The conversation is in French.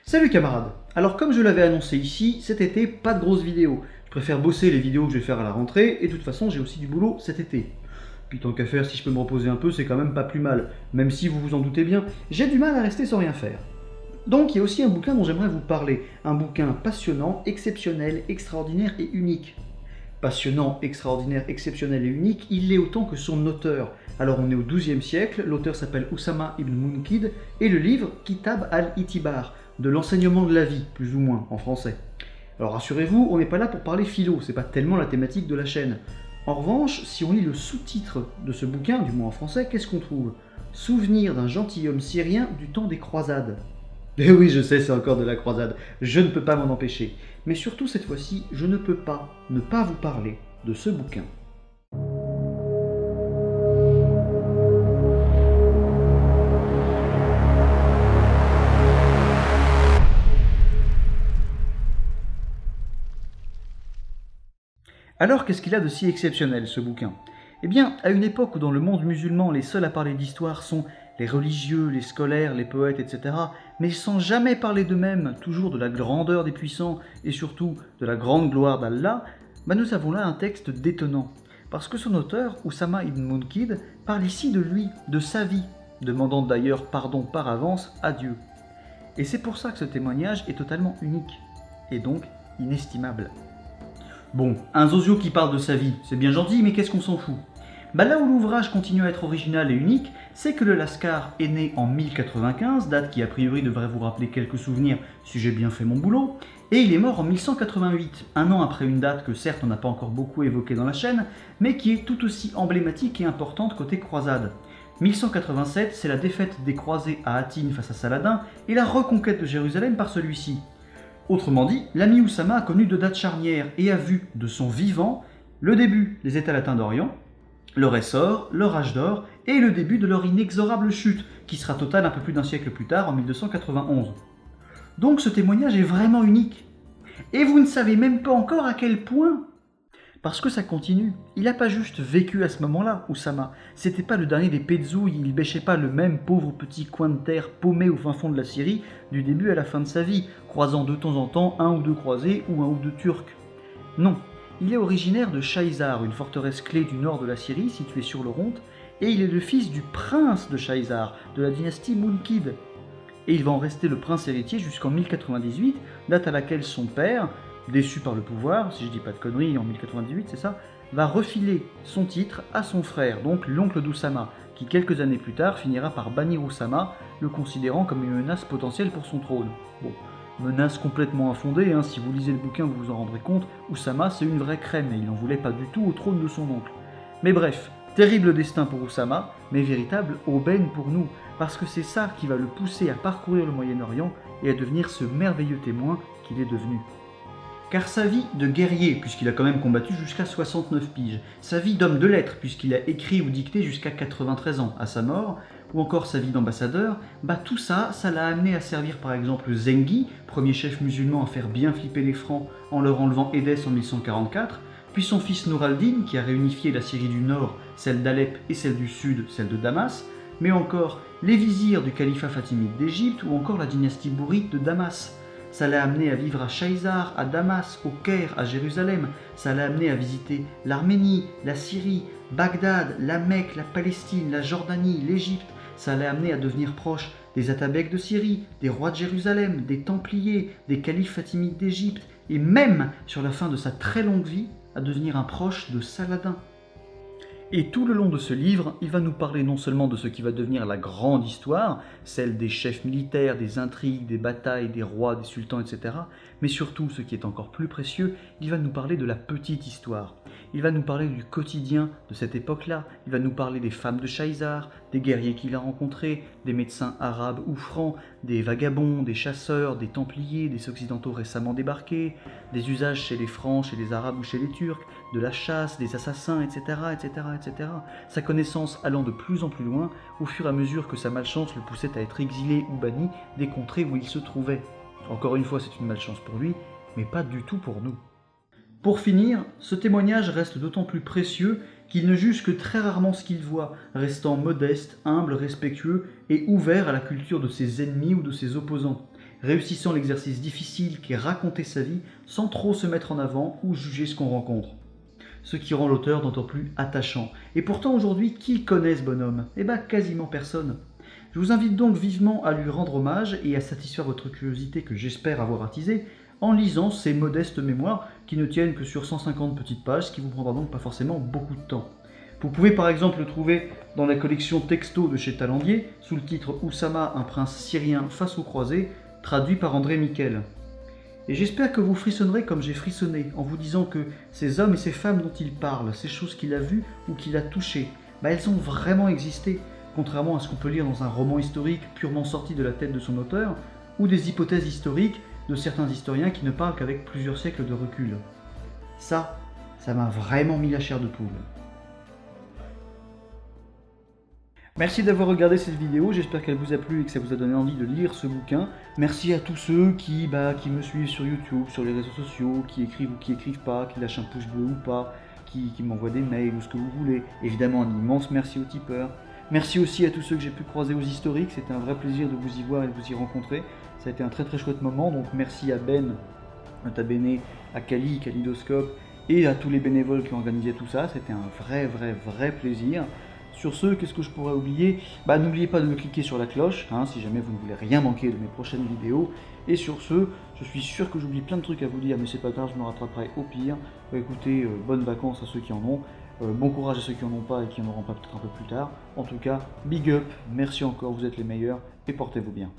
Salut camarades. Alors comme je l'avais annoncé ici, cet été, pas de grosses vidéos. Je préfère bosser les vidéos que je vais faire à la rentrée, et de toute façon j'ai aussi du boulot cet été. Puis tant qu'à faire, si je peux me reposer un peu, c'est quand même pas plus mal. Même si vous vous en doutez bien, j'ai du mal à rester sans rien faire. Donc il y a aussi un bouquin dont j'aimerais vous parler. Un bouquin passionnant, exceptionnel, extraordinaire et unique. Passionnant, extraordinaire, exceptionnel et unique, il l'est autant que son auteur. Alors on est au XIIe siècle, l'auteur s'appelle Oussama ibn Munkid, et le livre Kitab al-Itibar, de l'enseignement de la vie, plus ou moins, en français. Alors rassurez-vous, on n'est pas là pour parler philo, c'est pas tellement la thématique de la chaîne. En revanche, si on lit le sous-titre de ce bouquin, du moins en français, qu'est-ce qu'on trouve? Souvenir d'un gentilhomme syrien du temps des croisades. Eh oui, je sais, c'est encore de la croisade, je ne peux pas m'en empêcher. Mais surtout cette fois-ci, je ne peux pas ne pas vous parler de ce bouquin. Alors qu'est-ce qu'il a de si exceptionnel ce bouquin? Eh bien, à une époque où dans le monde musulman les seuls à parler d'histoire sont les religieux, les scolaires, les poètes, etc., mais sans jamais parler d'eux-mêmes, toujours de la grandeur des puissants et surtout de la grande gloire d'Allah, nous avons là un texte détonnant. Parce que son auteur, Oussama ibn Munkid, parle ici de lui, de sa vie, demandant d'ailleurs pardon par avance à Dieu. Et c'est pour ça que ce témoignage est totalement unique, et donc inestimable. Bon, un zozio qui parle de sa vie, c'est bien gentil, mais qu'est-ce qu'on s'en fout? Là où l'ouvrage continue à être original et unique, c'est que le Lascar est né en 1095, date qui a priori devrait vous rappeler quelques souvenirs si j'ai bien fait mon boulot, et il est mort en 1188, un an après une date que certes on n'a pas encore beaucoup évoquée dans la chaîne, mais qui est tout aussi emblématique et importante côté croisade. 1187, c'est la défaite des croisés à Hattin face à Saladin et la reconquête de Jérusalem par celui-ci. Autrement dit, l'ami Oussama a connu deux dates charnières et a vu, de son vivant, le début des États latins d'Orient, leur essor, leur âge d'or, et le début de leur inexorable chute, qui sera totale un peu plus d'un siècle plus tard, en 1291. Donc ce témoignage est vraiment unique. Et vous ne savez même pas encore à quel point. Parce que ça continue. Il n'a pas juste vécu à ce moment-là, Oussama. C'était pas le dernier des Pétzouilles, il bêchait pas le même pauvre petit coin de terre paumé au fin fond de la Syrie du début à la fin de sa vie, croisant de temps en temps un ou deux croisés ou un ou deux Turcs. Non, il est originaire de Shaïzar, une forteresse clé du nord de la Syrie située sur l'Oronte, et il est le fils du prince de Shaïzar, de la dynastie Munkid. Et il va en rester le prince héritier jusqu'en 1098, date à laquelle son père, déçu par le pouvoir, si je dis pas de conneries, en 1098 c'est ça, va refiler son titre à son frère, donc l'oncle d'Oussama, qui quelques années plus tard finira par bannir Oussama, le considérant comme une menace potentielle pour son trône. Bon, menace complètement infondée, hein, si vous lisez le bouquin vous vous en rendrez compte, Oussama c'est une vraie crème et il n'en voulait pas du tout au trône de son oncle. Mais bref, terrible destin pour Oussama, mais véritable aubaine pour nous, parce que c'est ça qui va le pousser à parcourir le Moyen-Orient et à devenir ce merveilleux témoin qu'il est devenu. Car sa vie de guerrier, puisqu'il a quand même combattu jusqu'à 69 piges, sa vie d'homme de lettres, puisqu'il a écrit ou dicté jusqu'à 93 ans à sa mort, ou encore sa vie d'ambassadeur, tout ça, ça l'a amené à servir par exemple Zengi, premier chef musulman à faire bien flipper les Francs en leur enlevant Édesse en 1144, puis son fils Nour al-Din qui a réunifié la Syrie du Nord, celle d'Alep et celle du Sud, celle de Damas, mais encore les vizirs du califat fatimide d'Égypte ou encore la dynastie bourrite de Damas. Ça l'a amené à vivre à Shaïzar, à Damas, au Caire, à Jérusalem. Ça l'a amené à visiter l'Arménie, la Syrie, Bagdad, la Mecque, la Palestine, la Jordanie, l'Égypte. Ça l'a amené à devenir proche des Atabeks de Syrie, des rois de Jérusalem, des Templiers, des califes fatimides d'Égypte, et même, sur la fin de sa très longue vie, à devenir un proche de Saladin. Et tout le long de ce livre, il va nous parler non seulement de ce qui va devenir la grande histoire, celle des chefs militaires, des intrigues, des batailles, des rois, des sultans, etc., mais surtout, ce qui est encore plus précieux, il va nous parler de la petite histoire. Il va nous parler du quotidien de cette époque-là, il va nous parler des femmes de Shaïzar, des guerriers qu'il a rencontrés, des médecins arabes ou francs, des vagabonds, des chasseurs, des templiers, des occidentaux récemment débarqués, des usages chez les francs, chez les arabes ou chez les turcs, de la chasse, des assassins, etc., etc., etc. Sa connaissance allant de plus en plus loin au fur et à mesure que sa malchance le poussait à être exilé ou banni des contrées où il se trouvait. Encore une fois, c'est une malchance pour lui, mais pas du tout pour nous. Pour finir, ce témoignage reste d'autant plus précieux qu'il ne juge que très rarement ce qu'il voit, restant modeste, humble, respectueux et ouvert à la culture de ses ennemis ou de ses opposants. réussissant l'exercice difficile qu'est raconter sa vie sans trop se mettre en avant ou juger ce qu'on rencontre. Ce qui rend l'auteur d'autant plus attachant. Et pourtant aujourd'hui, qui connaît ce bonhomme? Eh ben quasiment personne. Je vous invite donc vivement à lui rendre hommage et à satisfaire votre curiosité que j'espère avoir attisée en lisant ces modestes mémoires qui ne tiennent que sur 150 petites pages, ce qui vous prendra donc pas forcément beaucoup de temps. Vous pouvez par exemple le trouver dans la collection Texto de chez Talandier, sous le titre Oussama, un prince syrien face aux croisés, traduit par André Miquel. Et j'espère que vous frissonnerez comme j'ai frissonné, en vous disant que ces hommes et ces femmes dont il parle, ces choses qu'il a vues ou qu'il a touchées, elles ont vraiment existé, contrairement à ce qu'on peut lire dans un roman historique purement sorti de la tête de son auteur, ou des hypothèses historiques de certains historiens qui ne parlent qu'avec plusieurs siècles de recul. Ça m'a vraiment mis la chair de poule. Merci d'avoir regardé cette vidéo, j'espère qu'elle vous a plu et que ça vous a donné envie de lire ce bouquin. Merci à tous ceux qui me suivent sur YouTube, sur les réseaux sociaux, qui écrivent ou qui écrivent pas, qui lâchent un pouce bleu ou pas, qui m'envoient des mails ou ce que vous voulez. Évidemment, un immense merci aux tipeurs. Merci aussi à tous ceux que j'ai pu croiser aux historiques, c'était un vrai plaisir de vous y voir et de vous y rencontrer. Ça a été un très très chouette moment, donc merci à Ben, à Tabene, à Kali, Kalidoscope et à tous les bénévoles qui ont organisé tout ça. C'était un vrai plaisir. Sur ce, qu'est-ce que je pourrais oublier? N'oubliez pas de me cliquer sur la cloche, si jamais vous ne voulez rien manquer de mes prochaines vidéos. Et sur ce, je suis sûr que j'oublie plein de trucs à vous dire, mais c'est pas grave, je me rattraperai au pire. Écoutez, bonnes vacances à ceux qui en ont, bon courage à ceux qui en ont pas et qui en auront pas peut-être un peu plus tard. En tout cas, big up, merci encore, vous êtes les meilleurs, et portez-vous bien.